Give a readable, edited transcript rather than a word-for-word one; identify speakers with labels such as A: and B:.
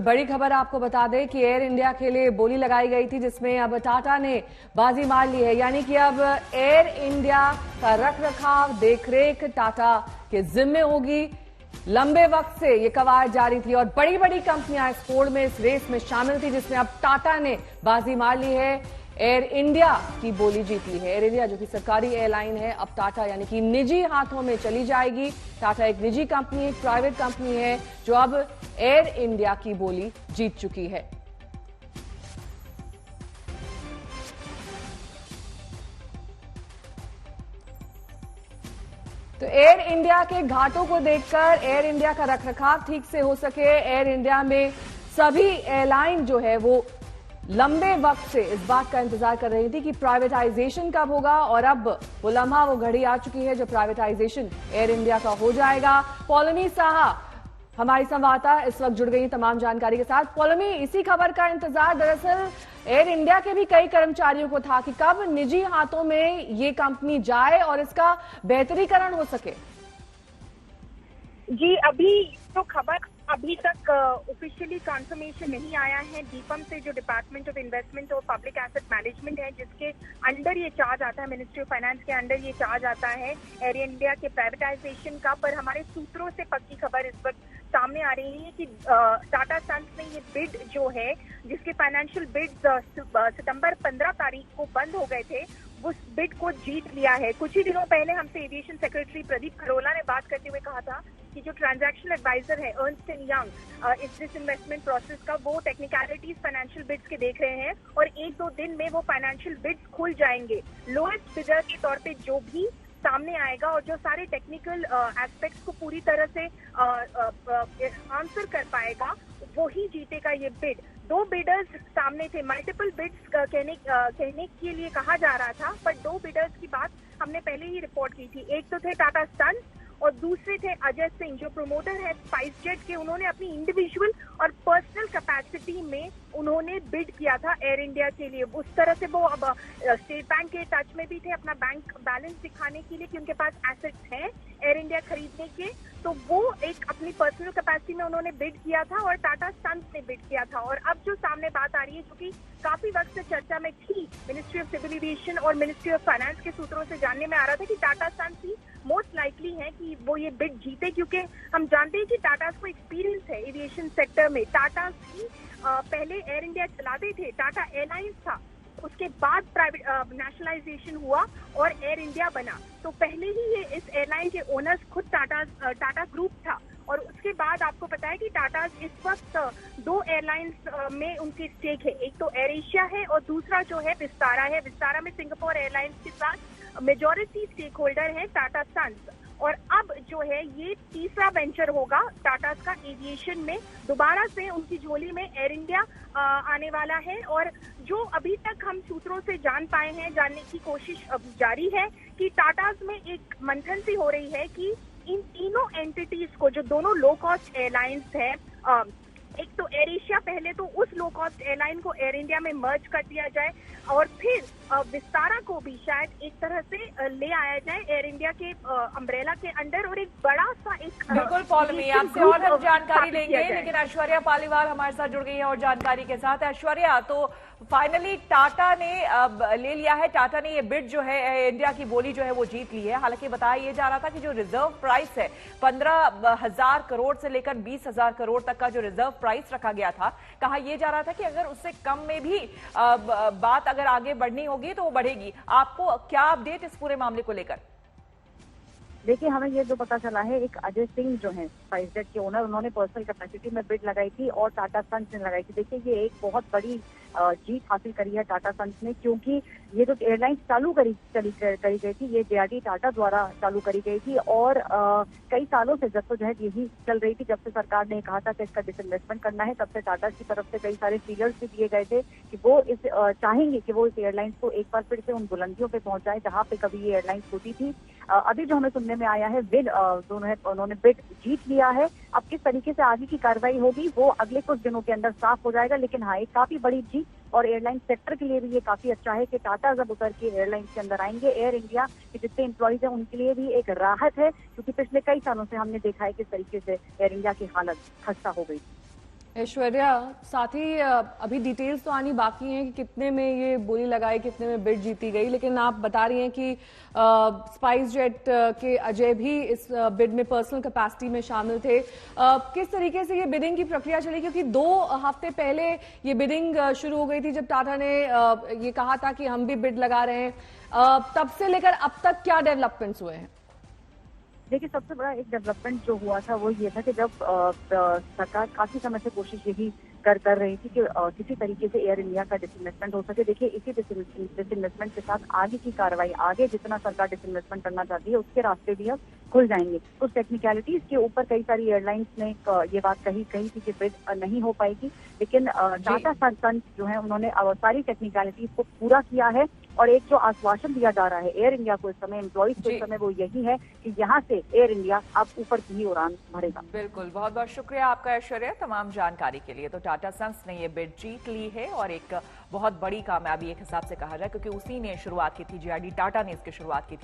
A: बड़ी खबर आपको बता दें कि एयर इंडिया के लिए बोली लगाई गई थी, जिसमें अब टाटा ने बाजी मार ली है। यानी कि अब एयर इंडिया का रखरखाव, देखरेख टाटा के जिम्मे होगी। लंबे वक्त से ये कवायद जारी थी और बड़ी बड़ी कंपनियां इस होड़ में, इस रेस में शामिल थी, जिसमें अब टाटा ने बाजी मार ली है। एयर इंडिया की बोली जीत ली है। एयर इंडिया जो कि सरकारी एयरलाइन है, अब टाटा यानी कि निजी हाथों में चली जाएगी। टाटा एक निजी कंपनी, एक प्राइवेट कंपनी है जो अब एयर इंडिया की बोली जीत चुकी है। तो एयर इंडिया के घाटों को देखकर एयर इंडिया का रखरखाव ठीक से हो सके, एयर इंडिया में सभी एयरलाइन जो है वो लंबे वक्त से इस बात का इंतजार कर रही थी कि प्राइवेटाइजेशन कब होगा, और अब वो लम्हा, वो घड़ी आ चुकी है जो प्राइवेटाइजेशन एयर इंडिया का हो जाएगा। पौलमी साहा हमारी संवाददाता इस वक्त जुड़ गई तमाम जानकारी के साथ। पौलमी, इसी खबर का इंतजार दरअसल एयर इंडिया के भी कई कर्मचारियों को था कि कब निजी हाथों में ये कंपनी जाए और इसका बेहतरीकरण हो सके।
B: जी, अभी तो खबर अभी तक ऑफिशियली कंफर्मेशन नहीं आया है। डीपम से जो डिपार्टमेंट ऑफ इन्वेस्टमेंट और पब्लिक एसेट मैनेजमेंट है, जिसके अंडर ये चार्ज आता है, मिनिस्ट्री ऑफ फाइनेंस के अंडर ये चार्ज आता है एयर इंडिया के प्राइवेटाइजेशन का, पर हमारे सूत्रों से पक्की खबर इस वक्त सामने आ रही है कि टाटा सन्स ने ये बिड जो है, जिसके फाइनेंशियल बिड्स सितंबर 15 तारीख को बंद हो गए थे, उस बिड को जीत लिया है। कुछ ही दिनों पहले हमसे एविएशन सेक्रेटरी प्रदीप खरोला ने बात करते हुए कहा था कि जो ट्रांजैक्शन एडवाइजर है अर्नस्ट एंड यंग इस इन्वेस्टमेंट प्रोसेस का, वो टेक्निकलिटीज फाइनेंशियल बिड्स के देख रहे हैं और 1-2 दिन में वो फाइनेंशियल बिड्स खुल जाएंगे। लोएस्ट बिडर के तौर पे जो भी सामने आएगा और जो सारे टेक्निकल एस्पेक्ट्स को पूरी तरह से आंसर कर पाएगा, वो ही जीतेगा ये बिड। 2 बिडर्स सामने थे, मल्टीपल बिड्स कहने के लिए कहा जा रहा था, पर 2 बिडर्स की बात हमने पहले ही रिपोर्ट की थी। एक तो थे टाटा सन्स और दूसरे थे अजय सिंह, जो प्रमोटर है स्पाइस जेट के। उन्होंने अपनी इंडिविजुअल और पर्सनल कैपेसिटी में उन्होंने बिड किया था एयर इंडिया के लिए। उस तरह से वो अब स्टेट बैंक के टच में भी थे अपना बैंक बैलेंस दिखाने के लिए कि उनके पास एसेट्स हैं एयर इंडिया खरीदने के। तो वो एक अपनी पर्सनल कैपेसिटी में उन्होंने बिड किया था और टाटा सन्स ने बिड किया था। और अब जो सामने बात आ रही है, जो कि काफी वक्त से चर्चा में थी, मिनिस्ट्री ऑफ सिविल एविएशन और मिनिस्ट्री ऑफ फाइनेंस के सूत्रों से जानने में आ रहा था कि टाटा सन्स ही मोस्ट लाइकली है कि वो ये बिड जीते, क्योंकि हम जानते हैं कि टाटा को एक्सपीरियंस है एविएशन सेक्टर में। टाटा ही पहले एयर इंडिया चलाते थे, टाटा एयरलाइंस था, उसके बाद प्राइवेट नेशनलाइजेशन हुआ और एयर इंडिया बना। तो पहले ही ये इस एयरलाइन के ओनर्स खुद टाटा ग्रुप था। और उसके बाद आपको पता है कि टाटा इस वक्त 2 एयरलाइंस में उनकी स्टेक है, एक तो एयर एशिया है और दूसरा जो है विस्तारा है। विस्तारा में सिंगापुर एयरलाइंस के साथ मेजॉरिटी स्टेक होल्डर है टाटा सन्स। और अब जो है ये तीसरा वेंचर होगा टाटा का एविएशन में। दोबारा से उनकी झोली में एयर इंडिया आने वाला है। और जो अभी तक हम सूत्रों से जान पाए हैं, जानने की कोशिश अब जारी है कि टाटाज में एक मंथन सी हो रही है कि इन तीनों एंटिटीज को, जो दोनों लो कॉस्ट एयरलाइंस है, एक तो एयर एशिया, पहले तो उस लो कॉस्ट एयरलाइन को एयर इंडिया में मर्ज कर दिया जाए और फिर विस्तारा को भी शायद एक तरह से ले आया जाए एयर इंडिया के अम्ब्रेला के अंडर। और एक बड़ा सा एक
A: बिल्कुल पौलमी, आपसे और हम जानकारी लेंगे, लेकिन ऐश्वर्या पालीवाल हमारे साथ जुड़ गई है और जानकारी के साथ। ऐश्वर्या, तो फाइनली टाटा ने अब ले लिया है, टाटा ने ये बिड जो है इंडिया की बोली जो है वो जीत ली है। हालांकि बताया ये जा रहा था कि जो रिजर्व प्राइस है 15,000 करोड़ से लेकर 20,000 करोड़ तक का जो रिजर्व प्राइस रखा गया था, कहा यह जा रहा था कि अगर उससे कम में भी बात अगर आगे बढ़नी होगी तो वो बढ़ेगी। आपको क्या अपडेट इस पूरे मामले को लेकर?
C: देखिए, हमें ये जो पता चला है, एक अजय सिंह जो है स्पाइस जेट के ओनर, उन्होंने पर्सनल कैपेसिटी में बिड लगाई थी और टाटा सन्स ने लगाई थी। देखिए, ये एक बहुत बड़ी जीत हासिल करी है टाटा सन्स ने, क्योंकि ये जो एयरलाइंस चालू करी गई थी, ये जेआरडी टाटा द्वारा चालू करी गई थी और कई सालों से जद्दोजहद यही चल रही थी। जब से सरकार ने कहा था कि इसका डिसइन्वेस्टमेंट करना है, तब से टाटा की तरफ से कई सारे फीलर्स भी दिए गए थे कि वो चाहेंगे कि वो इस एयरलाइंस को एक बार फिर से उन बुलंदियों पे पहुंचाए जहां पे कभी ये एयरलाइंस होती थी। अभी जो हमें सुनने में आया है, उन्होंने बिड जीत लिया है। अब किस तरीके से आगे की कार्रवाई होगी वो अगले कुछ दिनों के अंदर साफ हो जाएगा। लेकिन हाँ, एक काफी बड़ी जीत और एयरलाइन सेक्टर के लिए भी ये काफी अच्छा है कि टाटा जब उतर के एयरलाइंस के अंदर आएंगे, एयर इंडिया के जितने एम्प्लॉइज हैं उनके लिए भी एक राहत है, क्योंकि पिछले कई सालों से हमने देखा है किस तरीके से एयर इंडिया की हालत खस्ता हो गई।
A: ऐश्वर्या, साथ ही अभी डिटेल्स तो आनी बाकी हैं कि कितने में ये बोली लगाई, कितने में बिड जीती गई, लेकिन आप बता रही हैं कि स्पाइस जेट के अजय भी इस बिड में पर्सनल कैपेसिटी में शामिल थे। किस तरीके से ये बिडिंग की प्रक्रिया चली, क्योंकि 2 हफ्ते पहले ये बिडिंग शुरू हो गई थी जब टाटा ने ये कहा था कि हम भी बिड लगा रहे हैं। तब से लेकर अब तक क्या डेवलपमेंट्स हुए हैं?
C: देखिए, सबसे बड़ा एक डेवलपमेंट जो हुआ था वो ये था कि जब सरकार काफी समय से कोशिश यही कर रही थी कि किसी तरीके से एयर इंडिया का डिसइन्वेस्टमेंट हो सके। देखिए, इसी डिसइन्वेस्टमेंट के साथ आगे की कार्रवाई, आगे जितना सरकार डिसइन्वेस्टमेंट करना चाहती है उसके रास्ते भी अब खुल जाएंगे। उस टेक्निकलिटीज के ऊपर कई सारी एयरलाइंस ने ये बात कही थी कि बिड नहीं हो पाएगी, लेकिन टाटा सन्स जो है उन्होंने सारी टेक्निकलिटीज को पूरा किया है। और एक जो आश्वासन दिया जा रहा है एयर इंडिया को इस समय, एम्प्लॉइज को इस समय, वो यही है कि यहाँ से एयर इंडिया अब ऊपर की ही उड़ान भरेगा।
D: बिल्कुल, बहुत बहुत शुक्रिया आपका ऐश्वर्या तमाम जानकारी के लिए। तो टाटा सन्स ने ये बिड जीत ली है और एक बहुत बड़ी कामयाबी एक हिसाब से कहा जाए, क्योंकि उसी ने शुरुआत की थी, जीआरडी टाटा ने इसकी शुरुआत की थी।